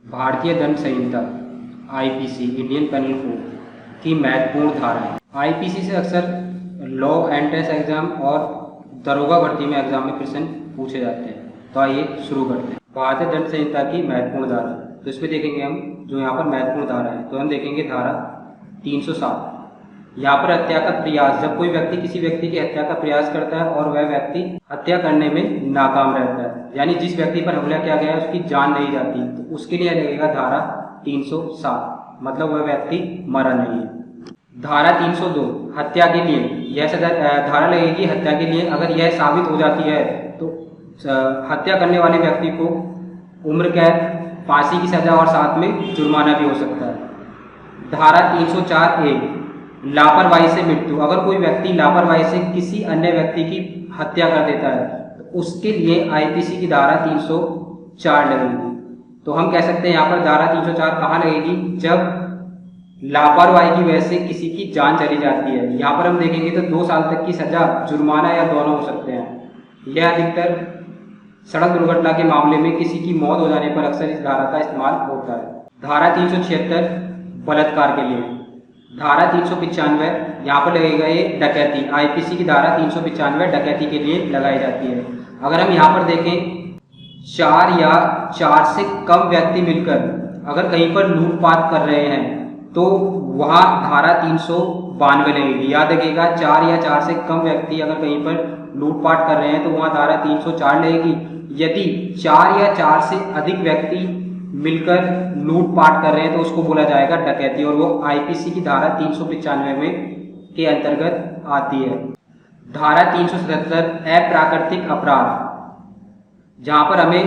भारतीय दंड संहिता IPC Indian panel code की महत्वपूर्ण धाराएं। आईपीसी से अक्सर लॉ एंट्रेंस एग्जाम और दरोगा भर्ती में एग्जाम में प्रश्न पूछे जाते हैं। तो आइए शुरू करते हैं। भारतीय दंड संहिता की महत्वपूर्ण धारा, तो इसमें देखेंगे हम जो यहाँ पर महत्वपूर्ण धारा है, तो हम देखेंगे धारा 307। यहाँ पर हत्या का प्रयास, जब कोई व्यक्ति किसी व्यक्ति की हत्या का प्रयास करता है और वह व्यक्ति हत्या करने में नाकाम रहता है, यानी जिस व्यक्ति पर हमला किया गया है उसकी जान नहीं जाती, तो उसके लिए लगेगा धारा 307, मतलब वह व्यक्ति मरा नहीं है। धारा 302 हत्या के लिए, यह धारा लगेगी हत्या के लिए अगर यह साबित हो जाती है तो हत्या करने वाले व्यक्ति को उम्र कैद, फांसी की सजा और साथ में जुर्माना भी हो सकता है। धारा 304A लापरवाही से मृत्यु, अगर कोई व्यक्ति लापरवाही से किसी अन्य व्यक्ति की हत्या कर देता है तो उसके लिए आईपीसी की धारा 304 लगेगी। तो हम कह सकते हैं यहाँ पर धारा 304 कहाँ लगेगी, जब लापरवाही की वजह से किसी की जान चली जाती है। यहाँ पर हम देखेंगे तो 2 साल तक की सजा, जुर्माना या दोनों हो सकते हैं। यह अधिकतर सड़क दुर्घटना के मामले में किसी की मौत हो जाने पर अक्सर इस धारा का इस्तेमाल होता है। धारा 376 बलात्कार के लिए। धारा 395 यहाँ पर लगेगा ये डकैती, आईपीसी की धारा 395 डकैती के लिए लगाई जाती है। अगर हम यहाँ पर देखें 4 या 4 से कम व्यक्ति मिलकर अगर कहीं पर लूटपाट कर रहे हैं तो वहाँ धारा 392 लगेगी। याद रखिएगा 4 या 4 से कम व्यक्ति अगर कहीं पर लूटपाट कर रहे हैं तो वहाँ धारा 304 लगेगी। यदि 4 या 4 से अधिक व्यक्ति मिलकर लूटपाट कर रहे हैं तो उसको बोला जाएगा डकैती, और वो आईपीसी की धारा 395 में के अंतर्गत आती है। धारा 377 अप्राकृतिक अपराध, जहाँ पर हमें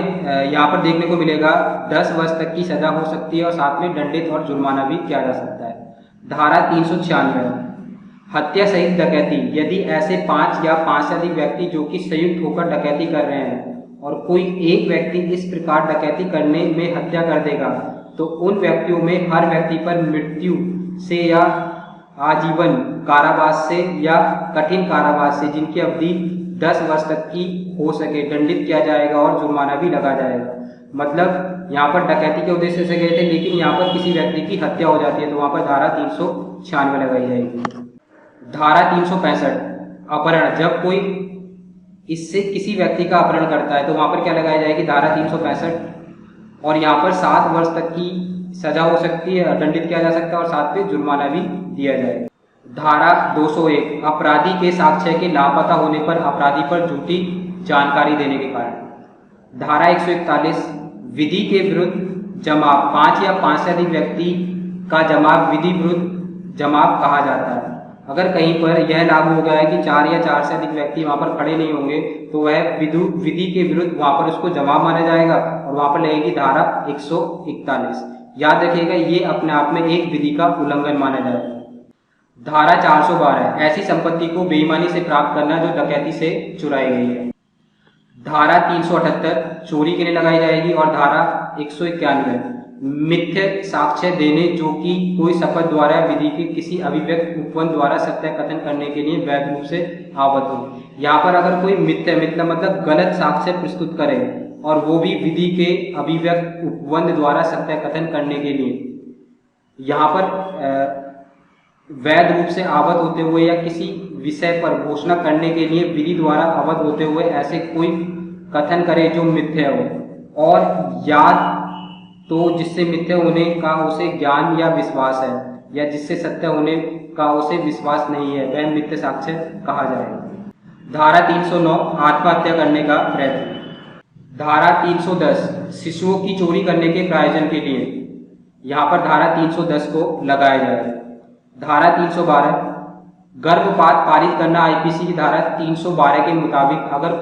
यहाँ पर देखने को मिलेगा 10 वर्ष तक की सजा हो सकती है और साथ में दंडित और जुर्माना भी किया जा सकता है। धारा 396 हत्या सहित डकैती, यदि ऐसे 5 या 5 से अधिक व्यक्ति जो कि संयुक्त होकर डकैती कर रहे हैं और कोई एक व्यक्ति इस प्रकार डकैती करने में हत्या कर देगा तो उन व्यक्तियों में हर व्यक्ति पर मृत्यु से या आजीवन कारावास से या कठिन कारावास से जिनकी अवधि 10 वर्ष तक की हो सके दंडित किया जाएगा और जुर्माना भी लगा जाएगा। मतलब यहाँ पर डकैती के उद्देश्य से गए थे लेकिन यहाँ पर किसी व्यक्ति की हत्या हो जाती है तो वहाँ पर धारा 396 लगाई जाएगी। धारा 365 अपहरण, जब कोई इससे किसी व्यक्ति का अपहरण करता है तो वहाँ पर क्या लगाई जाएगी, धारा 365, और यहाँ पर 7 वर्ष तक की सजा हो सकती है, दंडित किया जा सकता है और साथ में जुर्माना भी दिया जाएगा। धारा 201 अपराधी के साक्ष्य के लापता होने पर अपराधी पर झूठी जानकारी देने के कारण। धारा 141 विधि के विरुद्ध जमाव, 5 या 5 से अधिक व्यक्ति का जमाव विधि विरुद्ध जमाव कहा जाता है। अगर कहीं पर यह लागू हो गया है कि 4 या 4 से अधिक व्यक्ति वहां पर खड़े नहीं होंगे तो वह विधि के विरुद्ध वहां पर उसको जमाव माना जाएगा और वहां पर लगेगी धारा 141। याद रखिएगा ये अपने आप में एक विधि का उल्लंघन माना जाएगा। धारा 412 ऐसी संपत्ति को बेईमानी से प्राप्त करना जो डकैती से चुराई गई है। धारा 378 चोरी के लिए लगाई जाएगी और धारा 191 मिथ्य साक्ष्य देने जो कि कोई शपथ द्वारा विधि के किसी अभिव्यक्त उपबंध द्वारा सत्य कथन करने के लिए वैध रूप से आवत हो। यहाँ पर अगर कोई मिथ्य मतलब गलत साक्ष्य प्रस्तुत करे और वो भी विधि के अभिव्यक्त उपबंध द्वारा सत्य कथन करने के लिए यहाँ पर वैध रूप से आवत होते हुए या किसी विषय पर घोषणा करने के लिए विधि द्वारा अवध होते हुए ऐसे कोई कथन करे जो मिथ्य हो, और याद तो जिससे मिथ्य होने का उसे ज्ञान या विश्वास है या जिससे सत्य होने का उसे विश्वास नहीं है वह मिथ्य साक्ष्य कहा जाएगा। धारा 309 आत्महत्या करने का प्रयत्न। धारा 310 शिशुओं की चोरी करने के प्रायोजन के लिए, यहाँ पर धारा 310 को लगाया जाएगा। धारा 312 गर्भपात पारित करना, आईपीसी की धारा 312 के मुताबिक अगर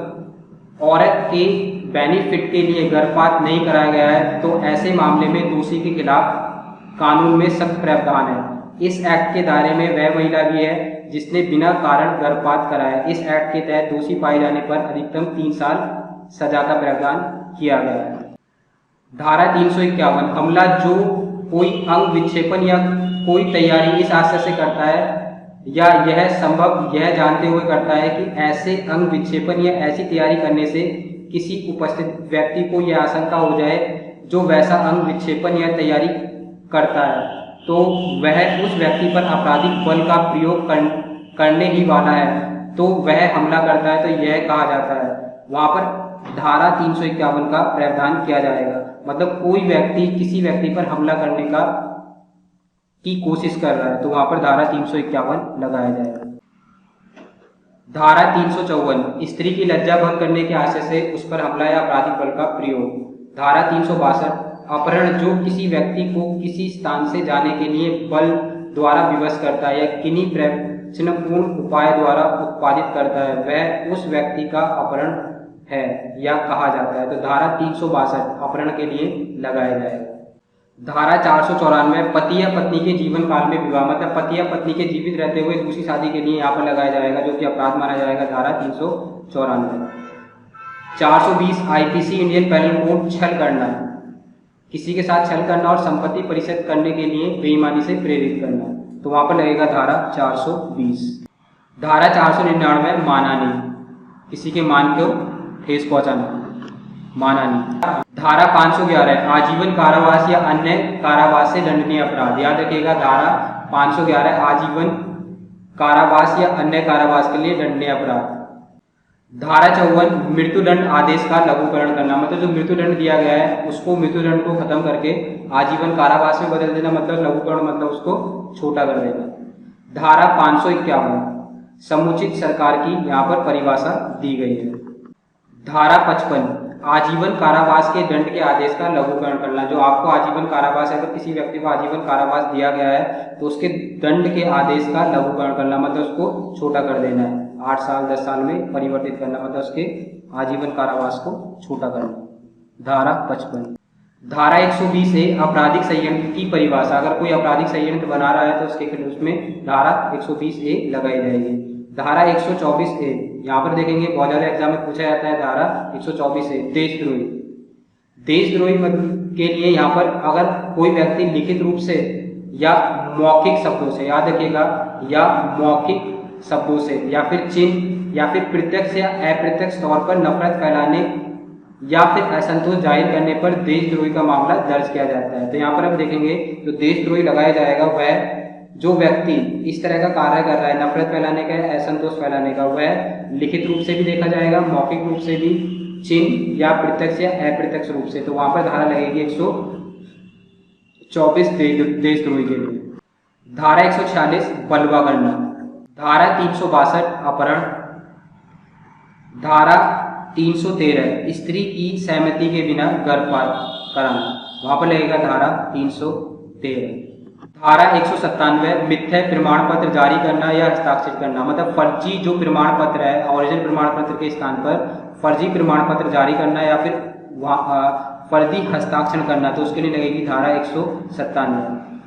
औरत के बेनिफिट के लिए गर्भपात नहीं कराया गया है तो ऐसे मामले में दोषी के खिलाफ कानून में सख्त प्रावधान है। इस एक्ट के दायरे में वह महिला भी है जिसने बिना कारण गर्भपात कराया। इस एक्ट के तहत दोषी पाए जाने पर अधिकतम 3 साल सजा का प्रावधान किया गया है। धारा 351 हमला जो कोई अंग विक्षेपण या कोई तैयारी इस आशय से करता है या यह संभव यह जानते हुए करता है कि ऐसे अंग विक्षेपण या ऐसी तैयारी करने से किसी उपस्थित व्यक्ति को यह आशंका हो जाए जो वैसा अंग विक्षेपण या तैयारी करता है तो वह उस व्यक्ति पर आपराधिक बल का प्रयोग करने ही वाला है तो वह हमला करता है, तो यह कहा जाता है, वहाँ पर धारा 351 का प्रावधान किया जाएगा। मतलब कोई व्यक्ति किसी व्यक्ति पर हमला करने की कोशिश कर रहा है तो वहाँ पर धारा 351 लगाया जाएगा। धारा 354 स्त्री की लज्जा भंग करने के आशय से उस पर हमला या आपराधिक बल का प्रयोग। धारा 362 अपहरण, जो किसी व्यक्ति को किसी स्थान से जाने के लिए बल द्वारा विवश करता है या किन्हीं प्रवचनपूर्ण उपाय द्वारा उत्पादित करता है, वह उस व्यक्ति का अपहरण है या कहा जाता है, तो धारा 362 अपहरण के लिए लगाया जाएगा। धारा 494 पति या पत्नी के जीवन काल में विवाह, मतलब पति या पत्नी के जीवित रहते हुए दूसरी शादी के लिए यहाँ पर लगाया जाएगा, जो कि अपराध माना जाएगा, धारा 394। 420 आईपीसी इंडियन पेनल कोड छल करना, किसी के साथ छल करना और संपत्ति परिषद करने के लिए बेईमानी से प्रेरित करना, तो वहाँ पर लगेगा धारा 420। धारा 499 मानहानि, किसी के मान को ठेस पहुँचाना, मानहानि। धारा 511 आजीवन कारावास या अन्य कारावास से दंडनीय अपराध, याद रखिएगा धारा 511 आजीवन कारावास या अन्य कारावास के लिए दंडनीय अपराध। धारा 54 मृत्युदंड आदेश का लघुकरण करना, मतलब जो मृत्युदंड दिया गया है उसको मृत्युदंड को खत्म करके आजीवन कारावास में बदल देना, मतलब लघुकरण, मतलब उसको छोटा कर देना। धारा 551 समुचित सरकार की यहाँ पर परिभाषा दी गई है। धारा 55 आजीवन कारावास के दंड के आदेश का लघुकरण करना, जो आपको आजीवन कारावास है, अगर किसी व्यक्ति को आजीवन कारावास दिया गया है तो उसके दंड के आदेश का लघुकरण करना, मतलब उसको छोटा कर देना है, 8 साल 10 साल में परिवर्तित करना, मतलब उसके आजीवन कारावास को छोटा करना। धारा 55। धारा 120 आपराधिक संयंत्र की परिभाषा, अगर कोई आपराधिक संयंत्र बना रहा है तो उसमें धारा 120 लगाई जाएगी। धारा 124 यहाँ पर देखेंगे बहुत ज़्यादा एग्जाम में पूछा जाता है, धारा 124 देशद्रोही। देशद्रोही के लिए यहाँ पर अगर कोई व्यक्ति लिखित रूप से या मौखिक शब्दों से, याद रखिएगा, या मौखिक शब्दों से या फिर चिन्ह या फिर प्रत्यक्ष या अप्रत्यक्ष तौर पर नफरत फैलाने या फिर असंतोष जाहिर करने पर देशद्रोही का मामला दर्ज किया जाता है। तो यहाँ पर हम देखेंगे जो देशद्रोही लगाया जाएगा वह जो व्यक्ति इस तरह का कार्य कर रहा है, नफरत फैलाने का, असंतोष फैलाने का, वह लिखित रूप से भी देखा जाएगा, मौखिक रूप से भी, चिन्ह या प्रत्यक्ष या अप्रत्यक्ष रूप से, तो वहां पर धारा लगेगी 124 देशद्रोही के लिए। धारा 146 बलवा करना। धारा 362 अपहरण। धारा 313 स्त्री की सहमति के बिना गर्भपात कराना, वहां पर लगेगा धारा 313। धारा 197 मिथ्या प्रमाण पत्र जारी करना या हस्ताक्षर करना, मतलब फर्जी जो प्रमाण पत्र है, ओरिजिनल प्रमाण पत्र के स्थान पर फर्जी प्रमाण पत्र जारी करना या फिर फर्जी हस्ताक्षर करना, तो उसके लिए लगेगी धारा 197।